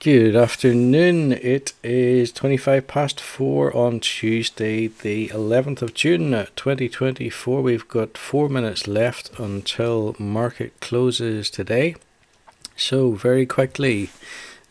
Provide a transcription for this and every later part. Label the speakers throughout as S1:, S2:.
S1: Good afternoon. It is 25 past 4 on Tuesday, the 11th of June 2024. We've got 4 minutes left until market closes today. So very quickly,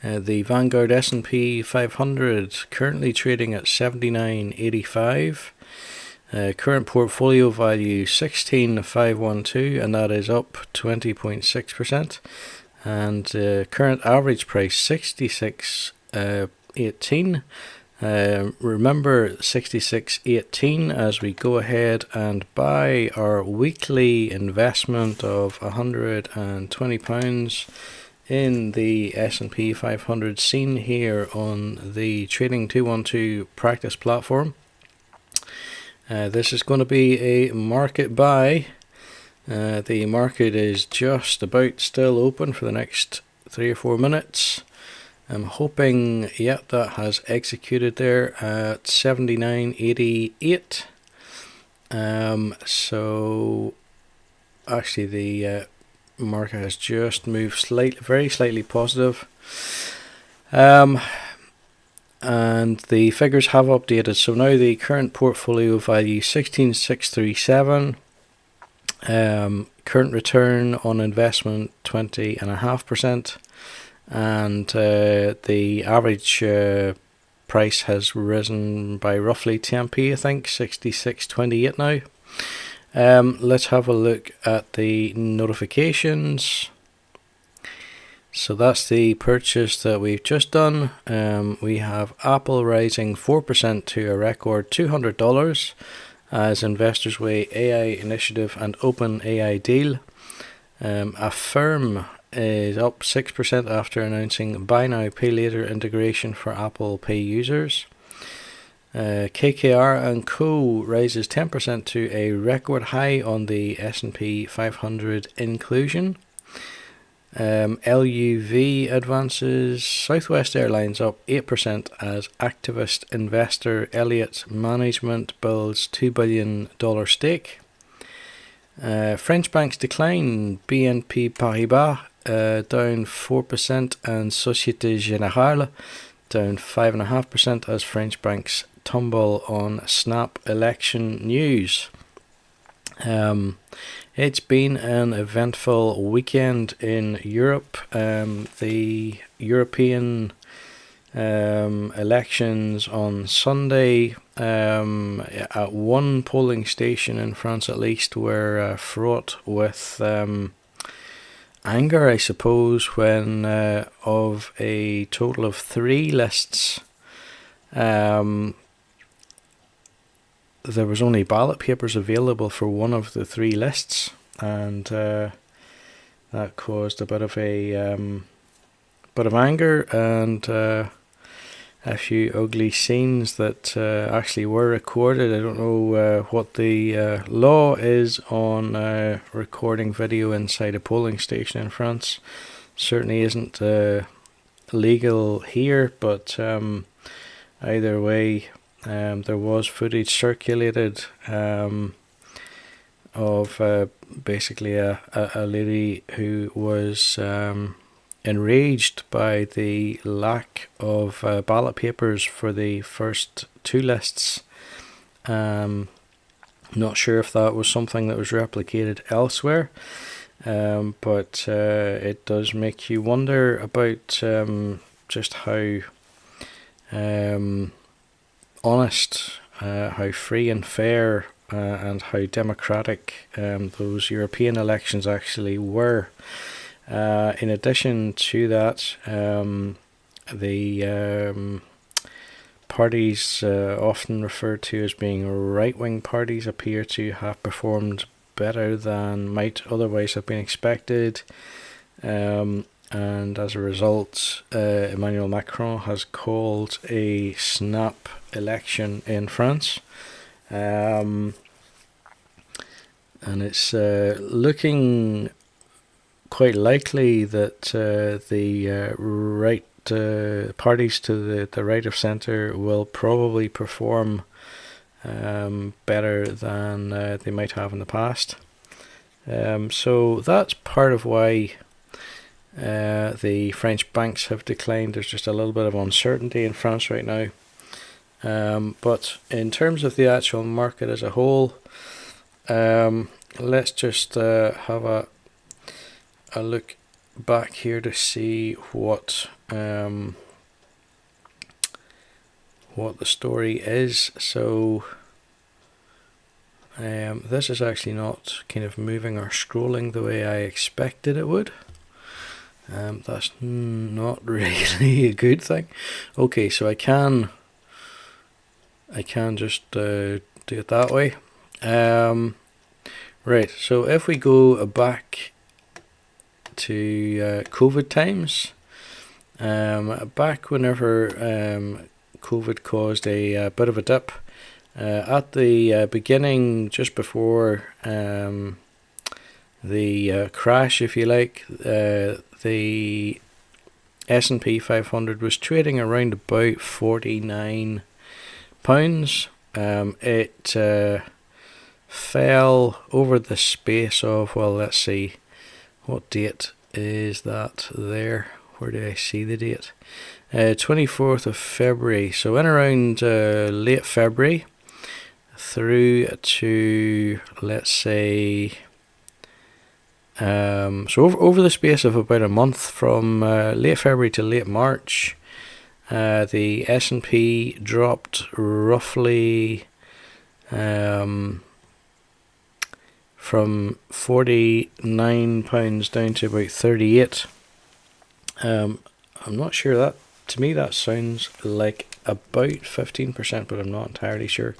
S1: the Vanguard S&P 500 currently trading at 79.85. Current portfolio value 16,512, and that is up 20.6%. And current average price 66.18. Remember 66.18 as we go ahead and buy our weekly investment of £120 in the S&P 500, seen here on the Trading 212 practice platform. This is going to be a market buy. The market is just about still open for the next 3 or 4 minutes. I'm hoping, that has executed there at 79.88. So actually the market has just moved very slightly positive. And the figures have updated. So now the current portfolio value 16,637. Current return on investment 20.5%, and the average price has risen by roughly 10p, I think 66.28 now. Let's have a look at the notifications. So that's the purchase that we've just done. We have Apple rising 4% to a record $200 as investors weigh AI initiative and open AI deal. Affirm is up 6% after announcing buy now pay later integration for Apple Pay users. KKR and Co rises 10% to a record high on the S&P 500 inclusion. LUV advances. Southwest Airlines up 8% as activist investor Elliott Management builds $2 billion stake. French banks decline. BNP Paribas down 4% and Societe Generale down 5.5% as French banks tumble on snap election news. It's been an eventful weekend in Europe. The European elections on Sunday, at one polling station in France at least, were fraught with anger, I suppose, when of a total of 3 lists, there was only ballot papers available for one of the 3 lists, and that caused a bit of anger and a few ugly scenes that actually were recorded. I don't know what the law is on recording video inside a polling station in France. Certainly isn't legal here, but either way, there was footage circulated of basically a lady who was enraged by the lack of ballot papers for the first 2 lists. Not sure if that was something that was replicated elsewhere, but it does make you wonder about just how honest, how free and fair, and how democratic those European elections actually were. In addition to that, the parties often referred to as being right-wing parties appear to have performed better than might otherwise have been expected. And as a result, Emmanuel Macron has called a snap election in France. And it's looking quite likely that the right parties to the right of centre will probably perform better than they might have in the past. So that's part of why The French banks have declined. There's just a little bit of uncertainty in France right now. But in terms of the actual market as a whole, let's just have a look back here to see what the story is. So this is actually not kind of moving or scrolling the way I expected it would. That's not really a good thing. Okay, so I can just do it that way. Right, so if we go back to COVID times, back whenever COVID caused a bit of a dip, at the beginning, just before the crash, if you like, the S&P 500 was trading around about £49. It fell over the space of, well, let's see, what date is that there? Where do I see the date? 24th of February. So in around late February through to, let's say, so over the space of about a month, from late February to late March, the S&P dropped roughly from £49 down to about 38. I'm not sure, that to me that sounds like about 15%, but I'm not entirely sure.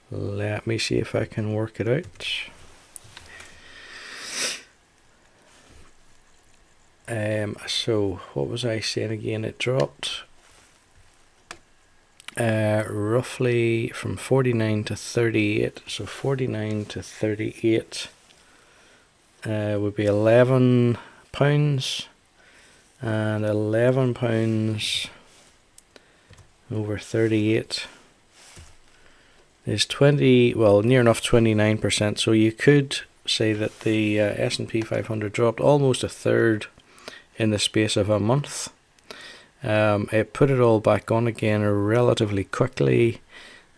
S1: Let me see if I can work it out. So what was I saying again? It dropped roughly from 49 to 38. So 49 to 38 would be £11, and £11 over 38 is 20, well, near enough 29%. So you could say that the S&P 500 dropped almost a third in the space of a month. It put it all back on again relatively quickly,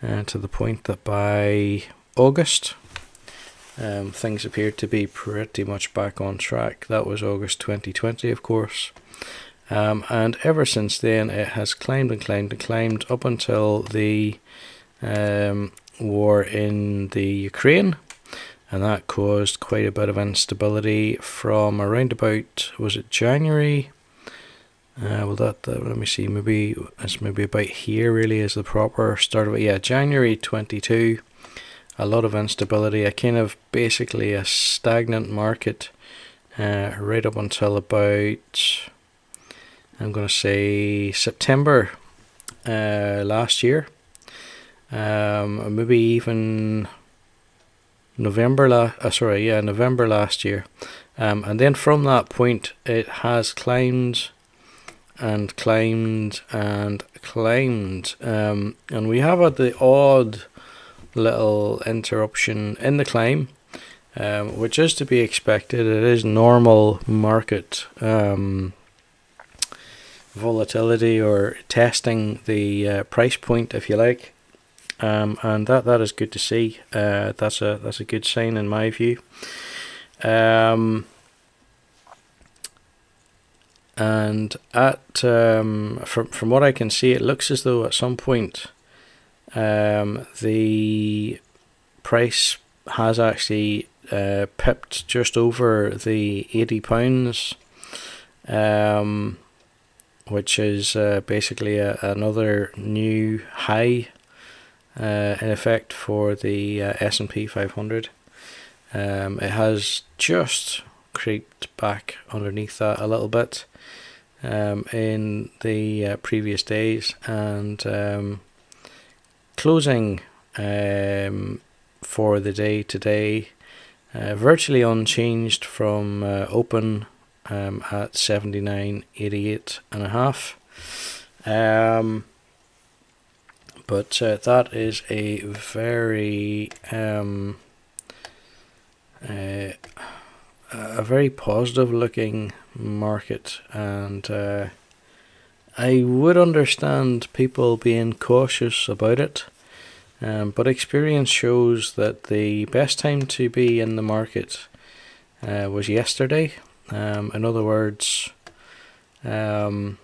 S1: to the point that by August, things appeared to be pretty much back on track. That was August 2020, of course. And ever since then, it has climbed and climbed and climbed up until the war in the Ukraine. And that caused quite a bit of instability from around about, was it January? Well, let me see, maybe it's maybe about here really is the proper start of it. Yeah, January 22, a lot of instability, a kind of basically a stagnant market, right up until about, I'm going to say, September last year, maybe even November last year, and then from that point it has climbed and climbed and climbed, and we have had the odd little interruption in the climb, which is to be expected. It is normal market volatility, or testing the price point, if you like. And that is good to see. That's a good sign in my view. And at from what I can see, it looks as though at some point the price has actually pipped just over the £80, which is basically another new high. In effect for the S&P 500. It has just creeped back underneath that a little bit in the previous days, and closing for the day today virtually unchanged from open at 79.88 and a half. But that is a very a very positive looking market, and I would understand people being cautious about it, but experience shows that the best time to be in the market was yesterday. In other words, the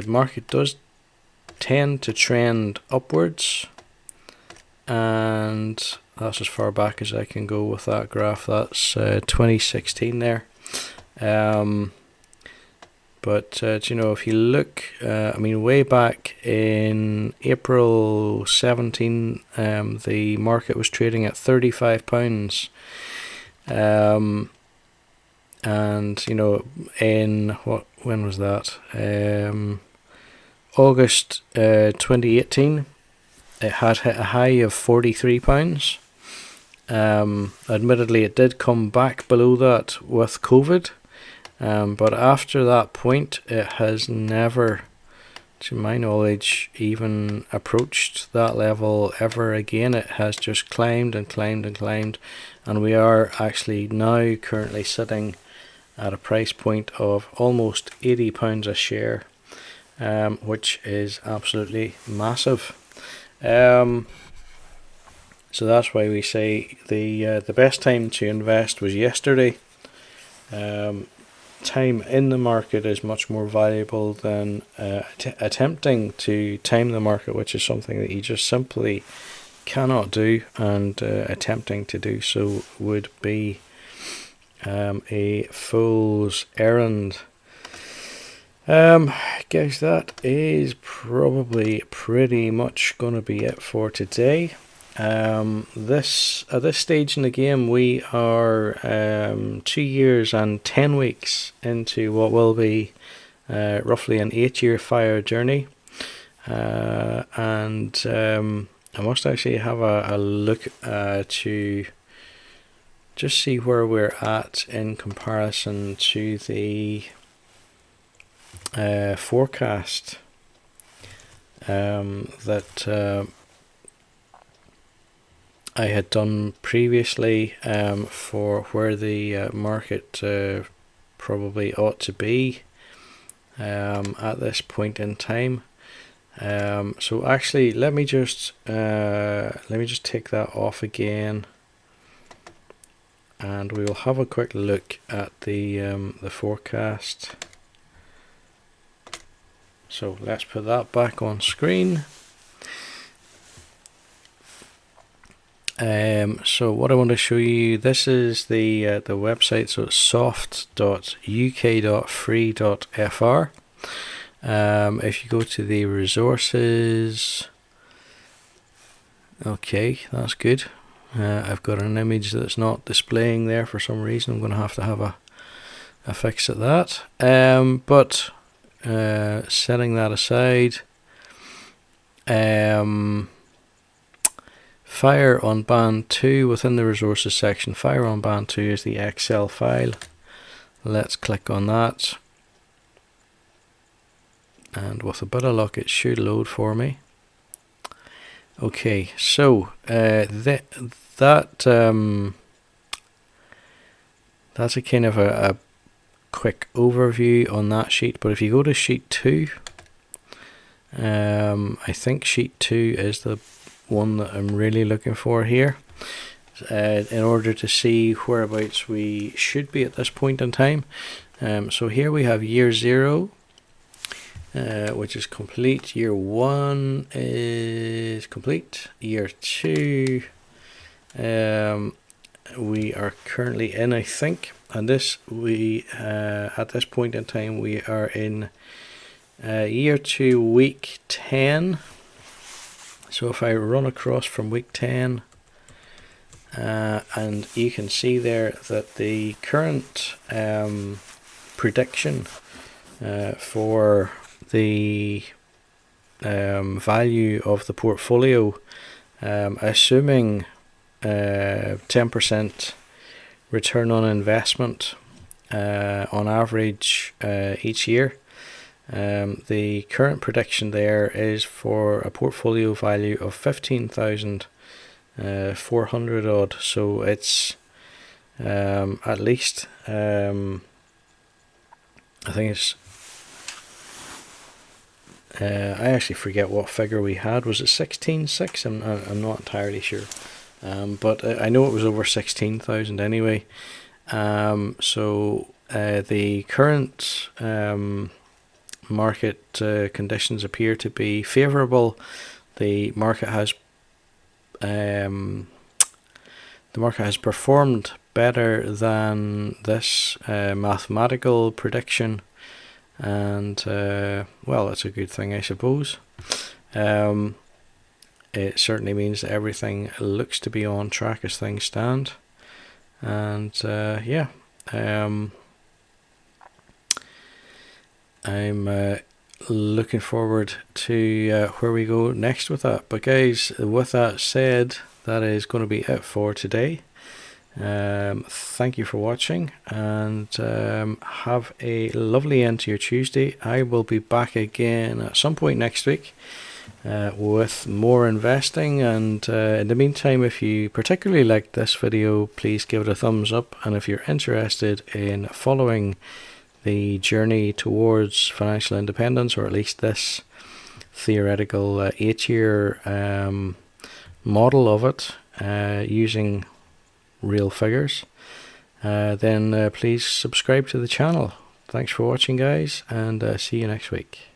S1: market does tend to trend upwards, and that's as far back as I can go with that graph. That's 2016 there. But if you look, way back in April 17, the market was trading at £35. And when was that? August 2018, it had hit a high of £43. Admittedly, it did come back below that with COVID. But after that point, it has never, to my knowledge, even approached that level ever again. It has just climbed and climbed and climbed, and we are actually now currently sitting at a price point of almost £80 a share, which is absolutely massive. So that's why we say the best time to invest was yesterday. Time in the market is much more valuable than attempting to time the market, which is something that you just simply cannot do, and attempting to do so would be a fool's errand. Guys, that is probably pretty much going to be it for today. At this stage in the game, we are 2 years and 10 weeks into what will be roughly an 8-year fire journey, and I must actually have a look to just see where we're at in comparison to the forecast that I had done previously for where the market probably ought to be at this point in time. So actually, let me just take that off again, and we will have a quick look at the forecast. So let's put that back on screen. So what I want to show you, this is the website, so it's soft.uk.free.fr. If you go to the resources, okay, that's good. I've got an image that's not displaying there for some reason. I'm going to have a fix at that. But setting that aside, fire on band 2 within the resources section. Fire on band 2 is the Excel file. Let's click on that, and with a bit of luck it should load for me. Okay, so that's a kind of a quick overview on that sheet. But if you go to sheet 2, I think sheet 2 is the one that I'm really looking for here, in order to see whereabouts we should be at this point in time. So here we have year 0, which is complete. Year 1 is complete. Year 2, we are currently in, I think, and this at this point in time we are in year 2, week 10. So if I run across from week 10, and you can see there that the current prediction for the value of the portfolio, assuming 10% return on investment on average each year, the current prediction there is for a portfolio value of £15,000 400 odd, so it's at least I think it's I actually forget what figure we had. Was it 16.6? I'm not entirely sure, but I know it was over 16,000 anyway. So the current market conditions appear to be favourable. The market has performed better than this mathematical prediction, and well, that's a good thing, I suppose. It certainly means that everything looks to be on track as things stand, and yeah, I'm looking forward to where we go next with that. But guys, with that said, that is going to be it for today. Thank you for watching, and have a lovely end to your Tuesday. I will be back again at some point next week with more investing, and in the meantime, if you particularly liked this video, please give it a thumbs up, and if you're interested in following the journey towards financial independence, or at least this theoretical 8-year model of it using real figures, then please subscribe to the channel. Thanks for watching, guys, and see you next week.